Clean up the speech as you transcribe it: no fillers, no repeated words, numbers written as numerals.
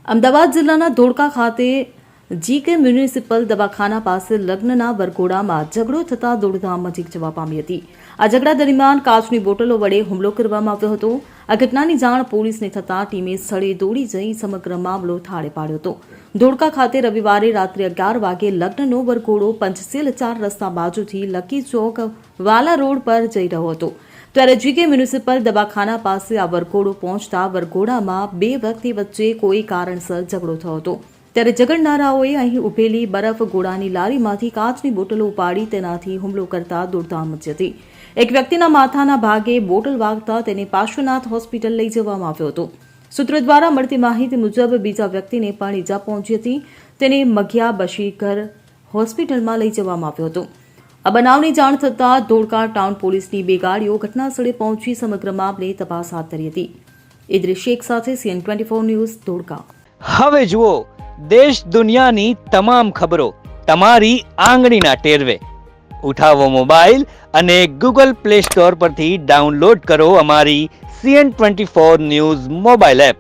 અમદાવાદ જિલ્લાના ધોળકા ખાતે GK municipal દવાખાના પાસે લગ્નના વરઘોડામાં ઝઘડો થતા દોડધામ મચી જવા પામી હતી. આ ઝઘડા દરમિયાન કાચની બોટલો વડે હુમલો કરવામાં આવ્યો હતો. આ ઘટનાની જાણ પોલીસને થતાં ટીમે સ્થળે દોડી જઈ સમગ્ર મામલો થાળે પાડ્યો હતો. ધોળકા ખાતે રવિવારે રાત્રે 11 વાગે લગ્નનો વરઘોડો પંચશીલ 4 રસ્તા બાજુથી લકી ચોક વાલા રોડ પર જઈ રહ્યો હતો. ત્યારે જીકે મ્યુનિસિપલ દવાખાના પાસે આ વરઘોડો પહોંચતા વરઘોડામાં બે વ્યક્તિ વચ્ચે કોઈ કારણસર ઝઘડો થયો હતો. ત્યારે ઝઘડનારાઓએ અહીં ઉભેલી બરફ ગોળાની લારીમાંથી કાચની બોટલો ઉપાડી તેનાથી હુમલો કરતા દોડધામ મચી હતી. એક વ્યક્તિના માથાના ભાગે બોટલ વાગતા તેને પાર્શ્વનાથ હોસ્પિટલ લઈ જવામાં આવ્યો હતો. સૂત્રો દ્વારા મળતી માહિતી મુજબ બીજા વ્યક્તિને પણ ઈજા પહોંચી હતી. તેને મઘિયા બશીરઘર હોસ્પિટલમાં લઈ જવામાં આવ્યો હતો. આ બનાવની જાણ થતાં ધોળકા ટાઉન પોલીસની 2 ગાડીઓ ઘટનાસ્થળે પહોંચી સમગ્ર મામલે તપાસ હાથ ધરી હતી. ઇદ્રિસ શેખ સાથે CN24 ન્યૂઝ ધોળકા. હવે જુઓ દેશ દુનિયાની તમામ ખબરો તમારી આંગળીના ટેરવે. ઉઠાવો મોબાઈલ અને Google Play Store પરથી ડાઉનલોડ કરો અમારી CN24 ન્યૂઝ મોબાઈલ એપ.